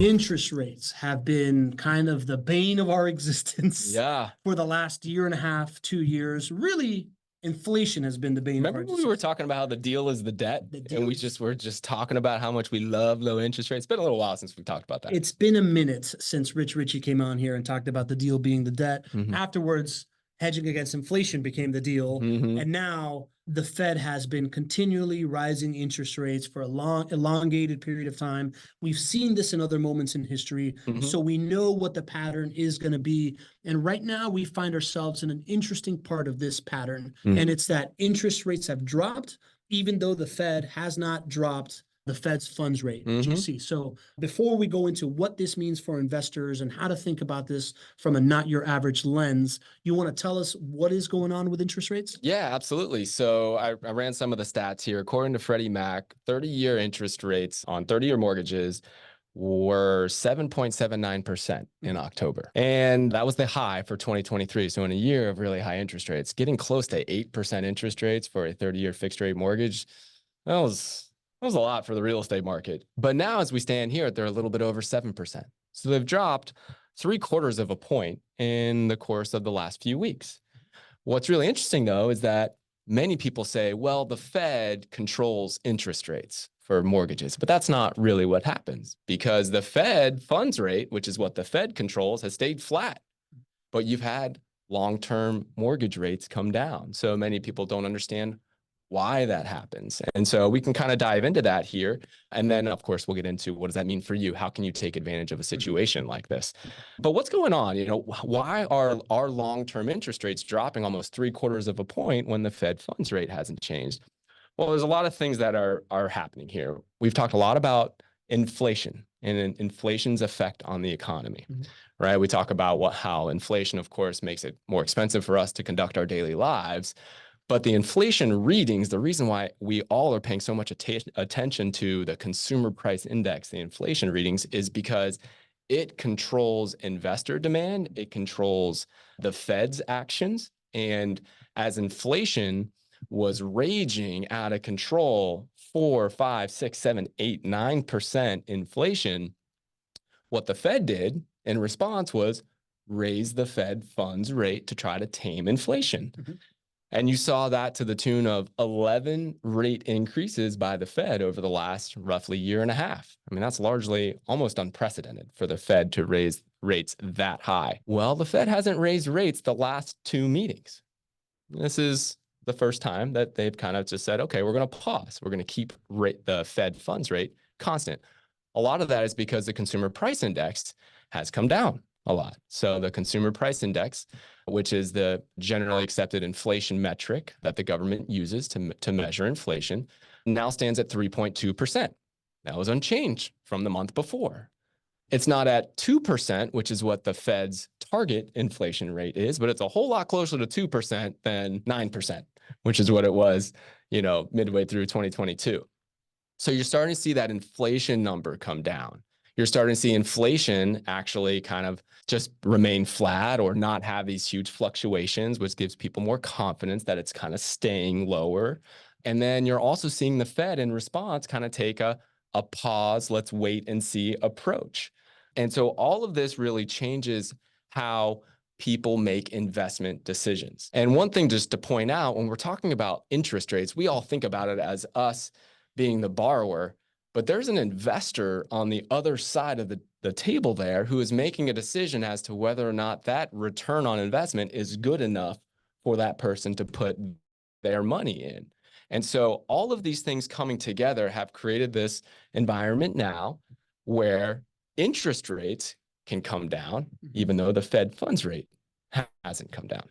Interest rates have been kind of the bane of our existence Yeah. for the last year and a half, 2 years. Really, inflation has been the bane of our Remember we were existence. talking about how the deal is the debt, and we were just talking about how much we love low interest rates. It's been a little while since we talked about that. It's been a minute since Rich Ritchie came on here and talked about the deal being the debt. Afterwards, hedging against inflation became the deal. And now the Fed has been continually rising interest rates for a long, elongated period of time. We've seen this in other moments in history. So we know what the pattern is going to be. And right now we find ourselves in an interesting part of this pattern. And it's that interest rates have dropped, even though the Fed has not dropped the Fed's funds rate, GC. So before we go into what this means for investors and how to think about this from a not your average lens, you want to tell us what is going on with interest rates? Yeah, absolutely. So I ran some of the stats here. According to Freddie Mac, 30-year interest rates on 30-year mortgages were 7.79% in October. And that was the high for 2023. So in a year of really high interest rates, getting close to 8% interest rates for a 30-year fixed rate mortgage, that was a lot for the real estate market. But now as we stand here, they're a little bit over 7%. So they've dropped 3/4 of a point in the course of the last few weeks. What's really interesting, though, is that many people say, well, the Fed controls interest rates for mortgages, but that's not really what happens, because the Fed funds rate, which is what the Fed controls, has stayed flat. But you've had long-term mortgage rates come down. So many people don't understand why that happens. And so we can kind of dive into that here. And then, of course, we'll get into what does that mean for you? How can you take advantage of a situation like this? But what's going on? Why are our long-term interest rates dropping almost 3/4 of a point when the Fed funds rate hasn't changed? Well, there's a lot of things that are happening here. We've talked a lot about inflation and inflation's effect on the economy, right? We talk about how inflation, of course, makes it more expensive for us to conduct our daily lives. But the inflation readings, the reason why we all are paying so much attention to the consumer price index, the inflation readings, is because it controls investor demand. It controls the Fed's actions. And as inflation was raging out of control, 4, 5, 6, 7, 8, 9% inflation, what the Fed did in response was raise the Fed funds rate to try to tame inflation. And you saw that to the tune of 11 rate increases by the Fed over the last roughly year and a half. I mean, that's largely almost unprecedented for the Fed to raise rates that high. Well, the Fed hasn't raised rates the last 2 meetings. This is the first time that they've kind of just said, okay, we're going to pause. We're going to keep the Fed funds rate constant. A lot of that is because the consumer price index has come down a lot. So the consumer price index, which is the generally accepted inflation metric that the government uses to measure inflation, now stands at 3.2%. That was unchanged from the month before. It's not at 2%, which is what the Fed's target inflation rate is, but it's a whole lot closer to 2% than 9%, which is what it was, midway through 2022. So you're starting to see that inflation number come down. You're starting to see inflation actually kind of just remain flat or not have these huge fluctuations, which gives people more confidence that it's kind of staying lower. And then you're also seeing the Fed in response kind of take a pause, let's wait and see approach. And so all of this really changes how people make investment decisions. And one thing just to point out, when we're talking about interest rates, we all think about it as us being the borrower. But there's an investor on the other side of the table there who is making a decision as to whether or not that return on investment is good enough for that person to put their money in. And so all of these things coming together have created this environment now where interest rates can come down, even though the Fed funds rate hasn't come down.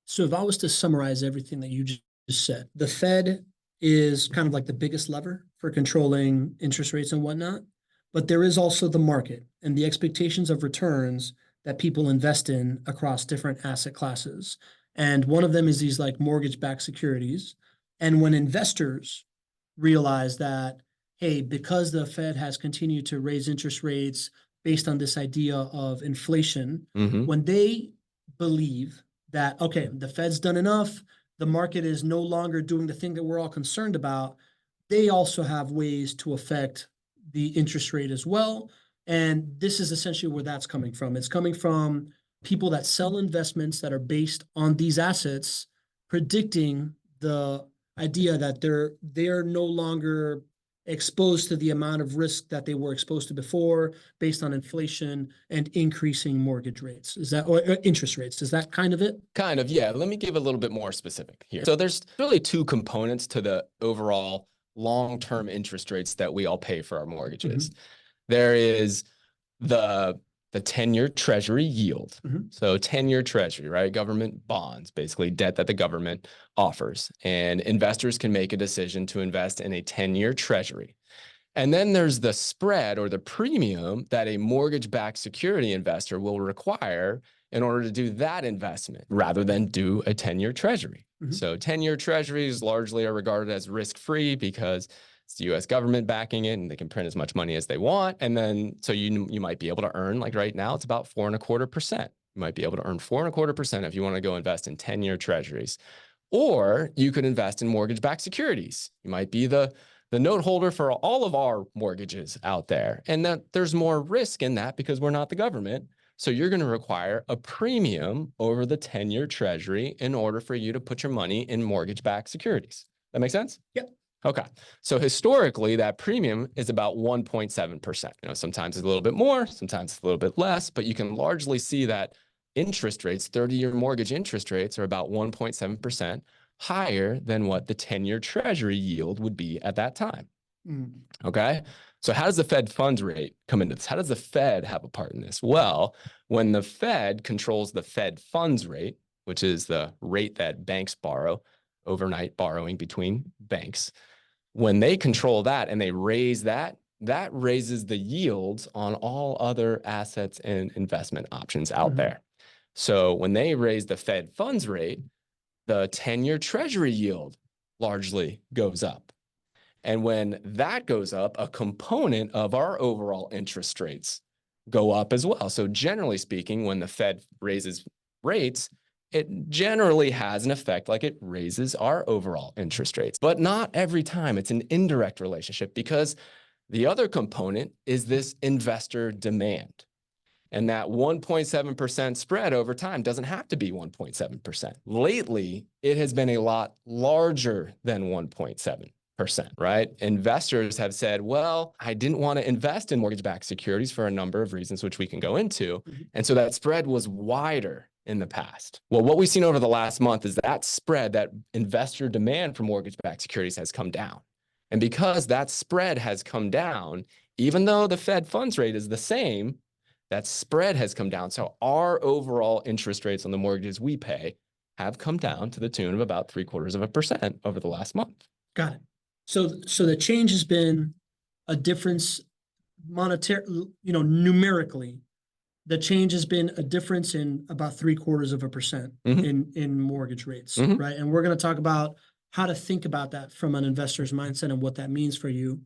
So if I was to summarize everything that you just said, the Fed is kind of like the biggest lever for controlling interest rates and whatnot. But there is also the market and the expectations of returns that people invest in across different asset classes. And one of them is these like mortgage-backed securities. And when investors realize that, hey, because the Fed has continued to raise interest rates based on this idea of inflation, when they believe that, okay, the Fed's done enough, the market is no longer doing the thing that we're all concerned about, they also have ways to affect the interest rate as well. And this is essentially where that's coming from. It's coming from people that sell investments that are based on these assets, predicting the idea that they're no longer exposed to the amount of risk that they were exposed to before based on inflation and increasing mortgage rates. Is that, or interest rates? Is that kind of it? Kind of, yeah. Let me give a little bit more specific here. So there's really two components to the overall long-term interest rates that we all pay for our mortgages. There is the 10-year Treasury yield. So 10-year Treasury, right? Government bonds, basically debt that the government offers. And investors can make a decision to invest in a 10-year Treasury. And then there's the spread or the premium that a mortgage-backed security investor will require in order to do that investment rather than do a 10-year Treasury. So 10-year Treasuries largely are regarded as risk-free because it's the U.S. government backing it and they can print as much money as they want. And then so you might be able to earn, like right now, it's about 4.25%. You might be able to earn 4.25% if you want to go invest in 10-year Treasuries. Or you could invest in mortgage-backed securities. You might be the note holder for all of our mortgages out there. And that there's more risk in that because we're not the government. So you're going to require a premium over the 10-year Treasury in order for you to put your money in mortgage-backed securities. That make sense? Yep. Okay. So historically, that premium is about 1.7%. You know, sometimes it's a little bit more, sometimes it's a little bit less, but you can largely see that interest rates, 30-year mortgage interest rates are about 1.7% higher than what the 10-year Treasury yield would be at that time. Okay. So how does the Fed funds rate come into this? How does the Fed have a part in this? Well, when the Fed controls the Fed funds rate, which is the rate that banks borrow, overnight borrowing between banks, when they control that and they raise that, that raises the yields on all other assets and investment options out there. So when they raise the Fed funds rate, the 10-year Treasury yield largely goes up. And when that goes up, a component of our overall interest rates go up as well. So generally speaking, when the Fed raises rates, it generally has an effect like it raises our overall interest rates. But not every time. It's an indirect relationship because the other component is this investor demand. And that 1.7% spread over time doesn't have to be 1.7%. Lately, it has been a lot larger than 1.7%, right? Investors have said, well, I didn't want to invest in mortgage-backed securities for a number of reasons, which we can go into. And so that spread was wider in the past. Well, what we've seen over the last month is that spread, that investor demand for mortgage-backed securities has come down. And because that spread has come down, even though the Fed funds rate is the same, that spread has come down. So our overall interest rates on the mortgages we pay have come down to the tune of about 0.75% over the last month. Got it. So the change has been a difference monetary, numerically. The change has been a difference in about 0.75% in mortgage rates, right? And we're going to talk about how to think about that from an investor's mindset and what that means for you.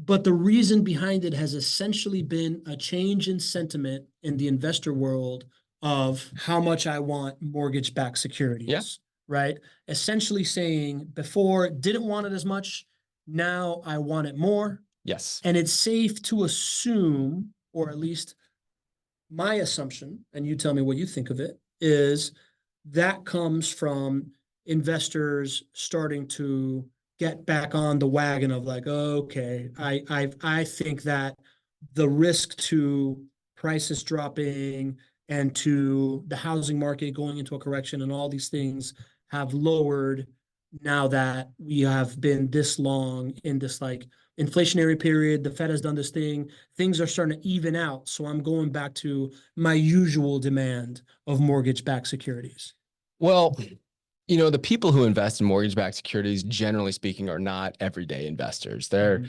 But the reason behind it has essentially been a change in sentiment in the investor world of how much I want mortgage-backed securities, right? Essentially saying before didn't want it as much, now I want it more. Yes. And it's safe to assume, or at least my assumption, and you tell me what you think of it, is that comes from investors starting to get back on the wagon of like, okay, I think that the risk to prices dropping and to the housing market going into a correction and all these things have lowered now that we have been this long in this like inflationary period. The Fed has done this thing. Things are starting to even out. So I'm going back to my usual demand of mortgage-backed securities. Well, the people who invest in mortgage-backed securities, generally speaking, are not everyday investors. They're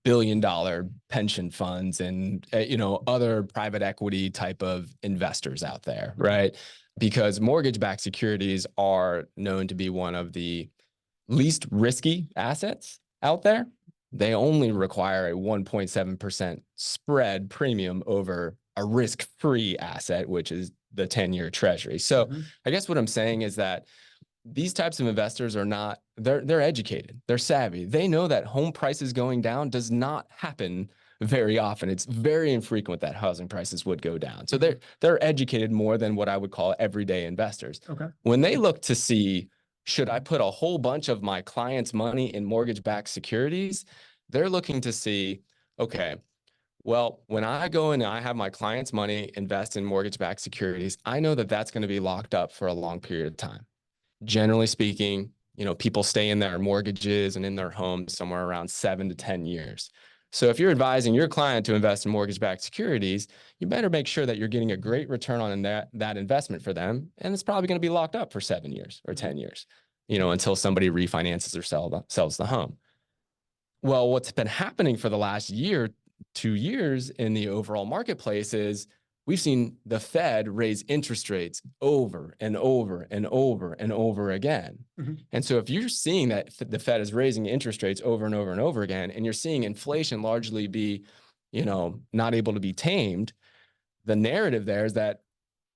billion-dollar pension funds and, other private equity type of investors out there, right? Because mortgage-backed securities are known to be one of the least risky assets out there. They only require a 1.7% spread premium over a risk-free asset, which is the 10-year Treasury. So I guess what I'm saying is that these types of investors are not, they're educated, they're savvy. They know that home prices going down does not happen very often. It's very infrequent that housing prices would go down. So they're educated more than what I would call everyday investors. Okay. When they look to see, should I put a whole bunch of my clients' money in mortgage-backed securities? They're looking to see, okay, well, when I go and I have my clients' money invest in mortgage-backed securities, I know that that's going to be locked up for a long period of time. Generally speaking, people stay in their mortgages and in their homes somewhere around 7 to 10 years. So if you're advising your client to invest in mortgage-backed securities, you better make sure that you're getting a great return on that investment for them. And it's probably going to be locked up for 7 years or 10 years, until somebody refinances or sells the home. Well, what's been happening for the last year, 2 years in the overall marketplace is we've seen the Fed raise interest rates over and over and over and over again. And so if you're seeing that the Fed is raising interest rates over and over and over again, and you're seeing inflation largely be, not able to be tamed, the narrative there is that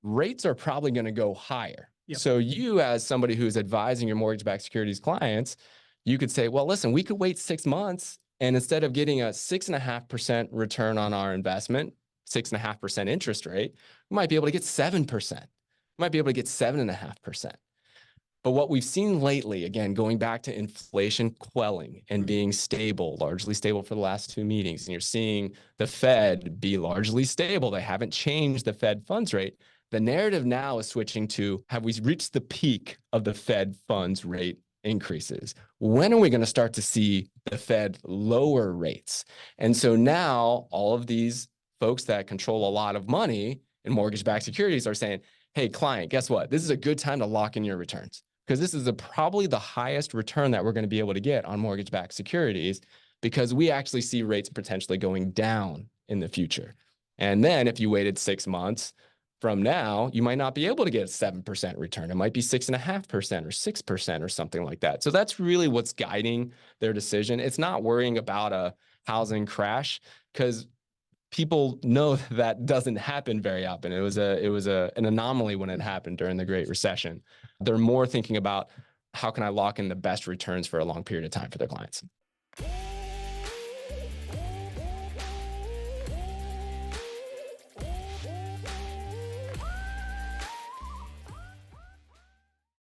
rates are probably going to go higher. Yep. So you, as somebody who's advising your mortgage-backed securities clients, you could say, well, listen, we could wait 6 months, and instead of getting a 6.5% return on our investment, 6.5% interest rate, we might be able to get 7%. We might be able to get 7.5%. But what we've seen lately, again, going back to inflation quelling and being stable, largely stable for the last 2 meetings, and you're seeing the Fed be largely stable. They haven't changed the Fed funds rate. The narrative now is switching to, have we reached the peak of the Fed funds rate increases? When are we going to start to see the Fed lower rates? And so now all of these folks that control a lot of money in mortgage-backed securities are saying, hey, client, guess what? This is a good time to lock in your returns, because this is probably the highest return that we're going to be able to get on mortgage-backed securities, because we actually see rates potentially going down in the future. And then if you waited 6 months from now, you might not be able to get a 7% return. It might be 6.5% or 6% or something like that. So that's really what's guiding their decision. It's not worrying about a housing crash, because people know that doesn't happen very often. It was an anomaly when it happened during the Great Recession. They're more thinking about, how can I lock in the best returns for a long period of time for their clients?